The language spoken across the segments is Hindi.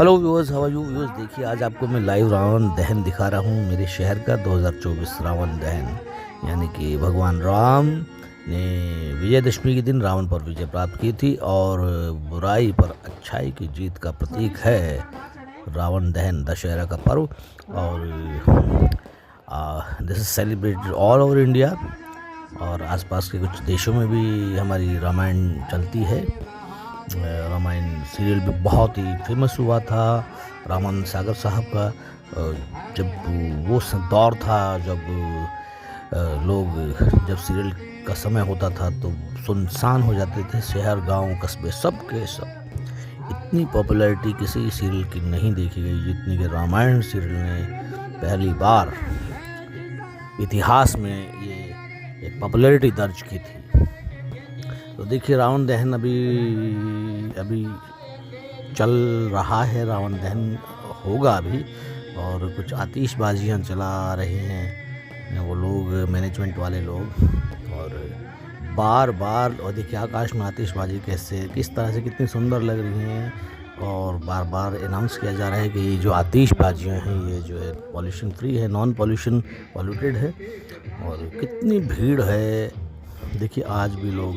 Hello viewers, how are you viewers. देखिए, आज आपको मैं लाइव रावण दहन दिखा रहा हूँ मेरे शहर का 2024 रावण दहन। यानी कि भगवान राम ने विजयदशमी के दिन रावण पर विजय प्राप्त की थी और बुराई पर अच्छाई की जीत का प्रतीक है रावण दहन, दशहरा का पर्व। और this is celebrated all over India और आसपास के कुछ देशों में भी हमारी रामायण चलती है। रामायण सीरियल भी बहुत ही फेमस हुआ था रामानंद सागर साहब का। जब वो दौर था जब जब सीरियल का समय होता था तो सुनसान हो जाते थे शहर, गांव, कस्बे, सब के सब। इतनी पॉपुलैरिटी किसी सीरियल की नहीं देखी गई जितनी कि रामायण सीरियल ने पहली बार इतिहास में ये एक पॉपुलैरिटी दर्ज की थी। तो देखिए, रावण दहन अभी चल रहा है। रावण दहन होगा अभी और कुछ आतिशबाजियाँ चला रहे हैं वो लोग, मैनेजमेंट वाले लोग। और बार बार और देखिए आकाश में आतिशबाजी किस तरह से कितनी सुंदर लग रही हैं और बार बार अनाउंस किया जा रहा है कि ये जो आतिशबाजियाँ हैं ये जो है पॉल्यूशन फ्री है, नॉन पॉल्यूटेड है। और कितनी भीड़ है। देखिए, आज भी लोग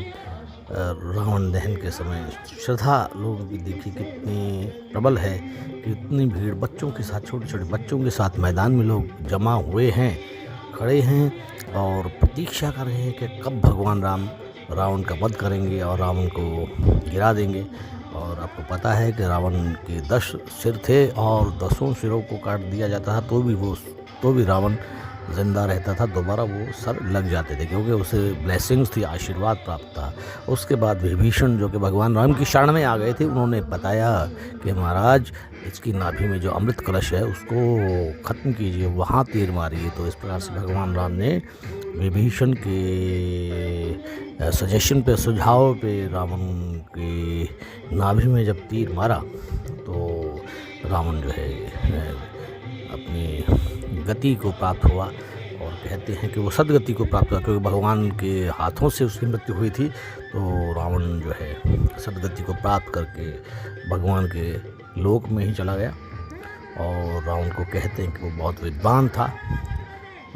रावण दहन के समय श्रद्धा लोगों की देखिए कितनी प्रबल है कि इतनी भीड़ बच्चों के साथ, छोटे छोटे बच्चों के साथ मैदान में लोग जमा हुए हैं, खड़े हैं और प्रतीक्षा कर रहे हैं कि कब भगवान राम रावण का वध करेंगे और रावण को गिरा देंगे। और आपको पता है कि रावण के 10 सिर थे और 10 सिरों को काट दिया जाता था तो भी रावण जिंदा रहता था, दोबारा वो सर लग जाते थे क्योंकि उसे ब्लेसिंग्स थी, आशीर्वाद प्राप्त था। उसके बाद विभीषण जो कि भगवान राम की शरण में आ गए थे, उन्होंने बताया कि महाराज इसकी नाभि में जो अमृत कलश है उसको ख़त्म कीजिए, वहाँ तीर मारिए। तो इस प्रकार से भगवान राम ने विभीषण के सजेशन पे, सुझाव पे रावण की नाभि में जब तीर मारा तो रावण जो है अपनी गति को प्राप्त हुआ। और कहते हैं कि वो सदगति को प्राप्त हुआ क्योंकि भगवान के हाथों से उसकी मृत्यु हुई थी। तो रावण जो है सदगति को प्राप्त करके भगवान के लोक में ही चला गया। और रावण को कहते हैं कि वो बहुत विद्वान था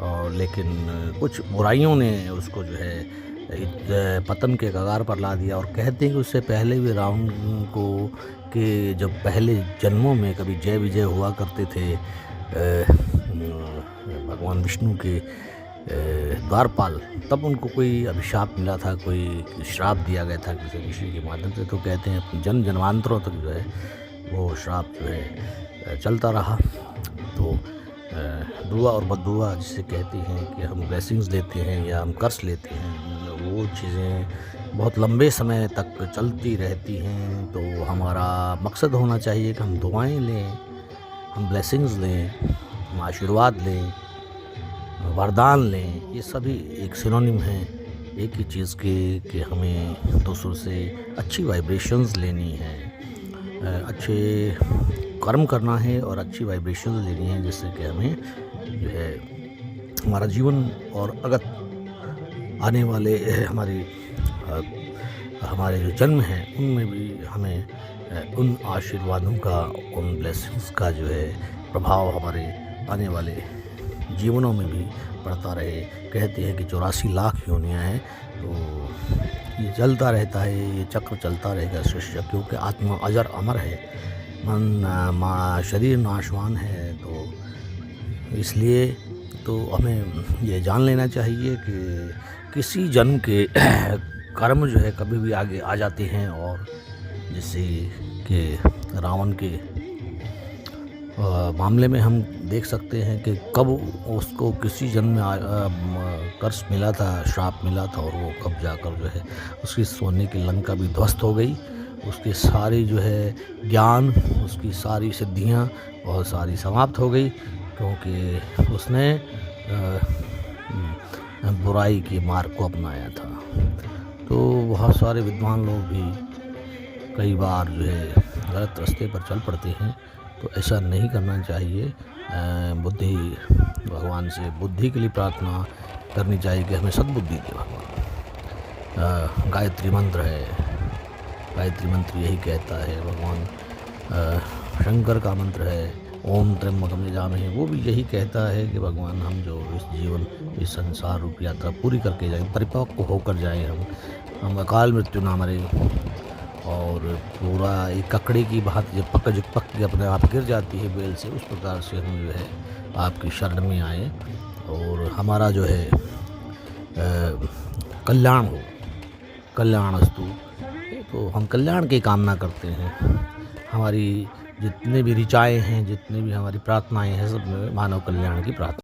और लेकिन कुछ बुराइयों ने उसको जो है पतन के कगार पर ला दिया। और कहते हैं कि उससे पहले भी रावण को कि जब पहले जन्मों में कभी जय विजय हुआ करते थे भगवान विष्णु के द्वारपाल, तब उनको कोई अभिशाप मिला था, कोई श्राप दिया गया था किसी ऋषि के माध्यम से। तो कहते हैं जन्मांतरों तक जो है वो श्राप जो है चलता रहा। तो दुआ और बद्दुआ जिसे कहते हैं कि हम ब्लेसिंग्स लेते हैं या हम कर्ज लेते हैं, वो चीज़ें बहुत लंबे समय तक चलती रहती हैं। तो हमारा मकसद होना चाहिए कि हम दुआएं लें, हम ब्लेसिंग्स लें, हम आशीर्वाद लें, वरदान लें। ये सभी एक सिनोनिम हैं एक ही चीज़ के कि हमें दूसरों से अच्छी वाइब्रेशंस लेनी है, अच्छे कर्म करना है और अच्छी वाइब्रेशंस लेनी है, जिससे कि हमें जो है हमारा जीवन और अगत आने वाले हमारे जो जन्म हैं उनमें भी हमें उन आशीर्वादों का, उन ब्लेसिंग्स का जो है प्रभाव हमारे आने वाले जीवनों में भी पड़ता रहे। कहते हैं कि 84 लाख योनियाँ हैं, तो ये चलता रहता है, ये चक्र चलता रहेगा सृष्टि, क्योंकि आत्मा अजर अमर है, मन शरीर नाशवान है। तो इसलिए तो हमें ये जान लेना चाहिए कि किसी जन्म के कर्म जो है कभी भी आगे आ जाते हैं। और जैसे कि रावण के मामले में हम देख सकते हैं कि कब उसको किसी जन्म में कर्ज मिला था, श्राप मिला था, और वो कब जाकर जो है उसकी सोने की लंका भी ध्वस्त हो गई। उसकी सारी जो है ज्ञान, उसकी सारी सिद्धियां और सारी समाप्त हो गई क्योंकि उसने बुराई के मार्ग को अपनाया था। तो बहुत सारे विद्वान लोग भी कई बार जो है गलत रास्ते पर चल पड़ते हैं, तो ऐसा नहीं करना चाहिए। भगवान से बुद्धि के लिए प्रार्थना करनी चाहिए कि हमें सद्बुद्धि दे भगवान। गायत्री मंत्र है, गायत्री मंत्र यही कहता है भगवान शंकर का मंत्र है ओम त्र्यंबकम यजामहे, वो भी यही कहता है कि भगवान हम जो इस संसार रूप यात्रा पूरी करके जाएं, परिपक्व होकर जाएं, हम अकाल मृत्यु ना मरें, और पूरा एक ककड़ी की भांति जब पक के अपने आप गिर जाती है बेल से, उस प्रकार से हम जो है आपकी शरण में आए और हमारा जो है कल्याण हो, कल्याणस्तु। तो हम कल्याण की कामना करते हैं। हमारी जितने भी ऋचाएँ हैं, जितनी भी हमारी प्रार्थनाएँ हैं, सब में मानव कल्याण की प्रार्थना।